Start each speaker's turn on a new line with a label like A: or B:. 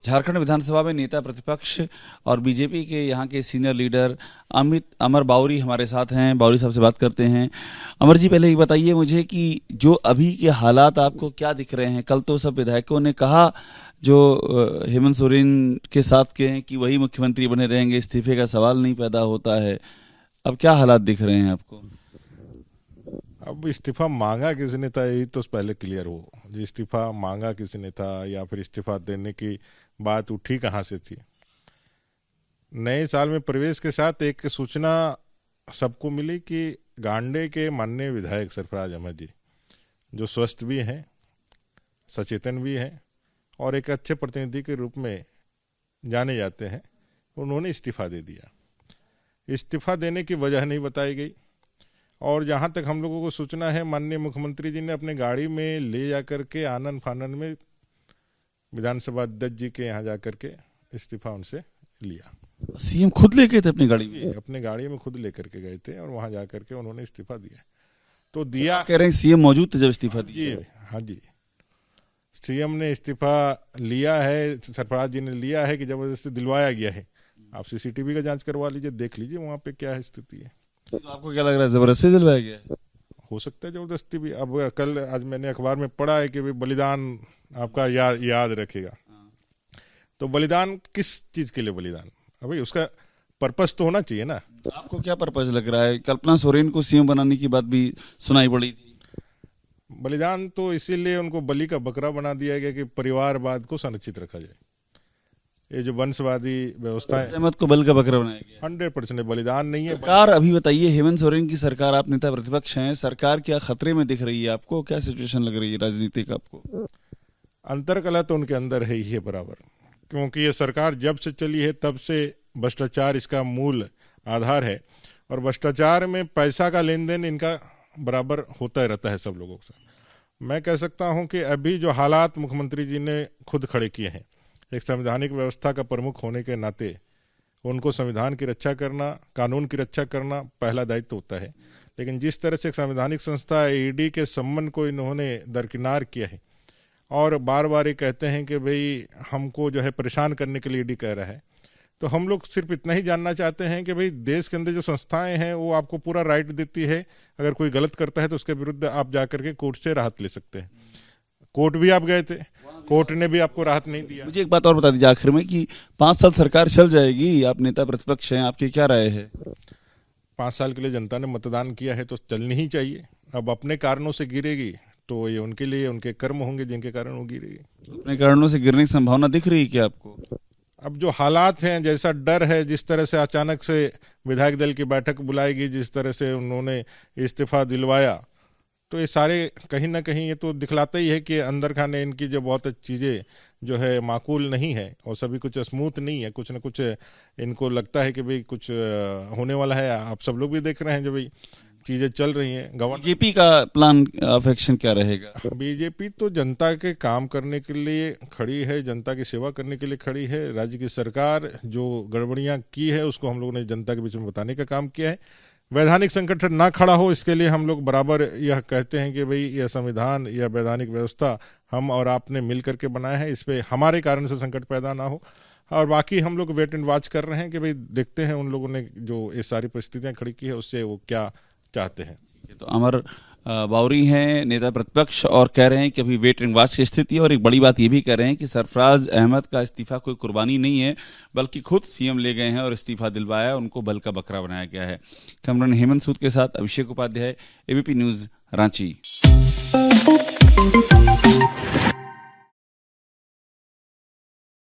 A: झारखंड विधानसभा में नेता प्रतिपक्ष और बीजेपी के यहाँ के सीनियर लीडर अमर बाउरी हमारे साथ हैं। बाउरी साहब से बात करते हैं। अमर जी, पहले ये बताइए मुझे कि जो अभी के हालात आपको क्या दिख रहे हैं? कल तो सब विधायकों ने कहा जो हेमंत सोरेन के साथ के हैं कि वही मुख्यमंत्री बने रहेंगे, इस्तीफे का सवाल नहीं पैदा होता है। अब क्या हालात दिख रहे हैं आपको?
B: अब इस्तीफा मांगा किसने था यही तो पहले क्लियर हो। जो इस्तीफा मांगा किसने था या फिर इस्तीफा देने की बात उठी कहाँ से थी। नए साल में प्रवेश के साथ एक सूचना सबको मिली कि गांडे के माननीय विधायक सरफराज अहमद जी, जो स्वस्थ भी हैं, सचेतन भी हैं और एक अच्छे प्रतिनिधि के रूप में जाने जाते हैं, उन्होंने इस्तीफा दे दिया। इस्तीफा देने की वजह नहीं बताई गई और जहाँ तक हम लोगों को सूचना है, माननीय मुख्यमंत्री जी ने अपने गाड़ी में ले जाकर के आनन फानन में विधानसभा अध्यक्ष जी के यहाँ जाकर के इस्तीफा उनसे लिया।
A: सीएम खुद लेके थे अपनी गाड़ी में?
B: अपने गाड़ी में खुद लेकर के गए थे और वहाँ जाकर के उन्होंने इस्तीफा दिया। तो दिया,
A: कह रहे हैं सीएम मौजूद थे जब इस्तीफा दिया?
B: जी हाँ जी, सीएम ने इस्तीफा लिया है, सरफराज जी ने लिया है कि जबरदस्ती दिलवाया गया है। आप सीसीटीवी का जांच करवा लीजिए, देख लीजिए वहाँ पे क्या स्थिति है।
A: तो आपको क्या लग रहा है, जबरदस्ती दिलवाया गया है?
B: हो सकता है जबरदस्ती भी। अब कल आज मैंने अखबार में पढ़ा है कि बलिदान आपका याद रखेगा। तो बलिदान किस चीज के लिए बलिदान? अभी उसका पर्पस तो होना चाहिए ना।
A: आपको क्या पर्पस लग रहा है? कल्पना सोरेन को सीएम बनाने की बात भी सुनाई पड़ी थी।
B: बलिदान तो इसीलिए उनको बलि का बकरा बना दिया गया कि परिवारवाद को संरक्षित रखा जाए। ये जो वंशवादी व्यवस्था है,
A: अहमद को बल का बकरा बनाया गया।
B: 100% बलिदान नहीं है।
A: सरकार, अभी बताइए, हेमंत सोरेन की सरकार, आप नेता प्रतिपक्ष हैं, सरकार क्या खतरे में दिख रही है आपको? क्या सिचुएशन लग रही है राजनीतिक आपको?
B: अंतरकलह तो उनके अंदर है ही है बराबर, क्योंकि ये सरकार जब से चली है तब से भ्रष्टाचार इसका मूल आधार है और भ्रष्टाचार में पैसा का लेन देन इनका बराबर होता रहता है सब लोगों से। मैं कह सकता हूं कि अभी जो हालात मुख्यमंत्री जी ने खुद खड़े किए हैं, एक संवैधानिक व्यवस्था का प्रमुख होने के नाते उनको संविधान की रक्षा करना, कानून की रक्षा करना पहला दायित्व होता है। लेकिन जिस तरह से एक संवैधानिक संस्था ईडी के सम्मान को इन्होंने दरकिनार किया है और बार बार ये कहते हैं कि भाई हमको जो है परेशान करने के लिए ईडी कह रहा है, तो हम लोग सिर्फ इतना ही जानना चाहते हैं कि भाई देश के अंदर जो संस्थाएं हैं वो आपको पूरा राइट देती है, अगर कोई गलत करता है तो उसके विरुद्ध आप जाकर के कोर्ट से राहत ले सकते हैं। कोर्ट भी आप गए थे, कोर्ट ने भी आपको राहत नहीं दिया।
A: मुझे एक बात और बता दीजिए आखिर में कि 5 साल सरकार चल जाएगी, आप नेता प्रतिपक्ष हैं, आपकी क्या राय है?
B: 5 साल के लिए जनता ने मतदान किया है तो चलनी ही चाहिए। अब अपने कारणों से गिरेगी तो ये उनके लिए उनके कर्म होंगे जिनके कारण वो गिरेगी।
A: अपने कारणों से गिरने की संभावना दिख रही है क्या आपको?
B: अब जो हालात हैं, जैसा डर है, जिस तरह से अचानक से विधायक दल की बैठक बुलाएगी, जिस तरह से उन्होंने इस्तीफा दिलवाया, तो ये सारे कहीं ना कहीं ये तो दिखलाता ही है कि अंदर खाने इनकी जो बहुत चीज़ें जो है माकूल नहीं है और सभी कुछ स्मूथ नहीं है। कुछ न कुछ इनको लगता है कि भाई कुछ होने वाला है। आप सब लोग भी देख रहे हैं जो भाई चीज़ें चल रही हैं।
A: बीजेपी का प्लान ऑफ एक्शन क्या रहेगा?
B: बीजेपी तो जनता के काम करने के लिए खड़ी है, जनता की सेवा करने के लिए खड़ी है। राज्य की सरकार जो गड़बड़ियां की है उसको हम लोगों ने जनता के बीच में बताने का काम किया है। वैधानिक संकट ना खड़ा हो इसके लिए हम लोग बराबर यह कहते हैं कि भाई यह संविधान या वैधानिक व्यवस्था हम और आपने मिल करके बनाया है, इस पर हमारे कारण से संकट पैदा ना हो। और बाकी हम लोग वेट एंड वॉच कर रहे हैं कि भाई देखते हैं उन लोगों ने जो ये सारी परिस्थितियां खड़ी की है उससे वो क्या चाहते हैं।
A: तो अमर बाउरी हैं, नेता प्रतिपक्ष, और कह रहे हैं कि अभी वेट एंड वॉच की स्थिति है। और एक बड़ी बात ये भी कह रहे हैं कि सरफराज अहमद का इस्तीफा कोई कुर्बानी नहीं है, बल्कि खुद सीएम ले गए हैं और इस्तीफा दिलवाया, उनको बल का बकरा बनाया गया है। कैमरामैन हेमंत सूद के साथ अभिषेक उपाध्याय, एबीपी न्यूज़, रांची।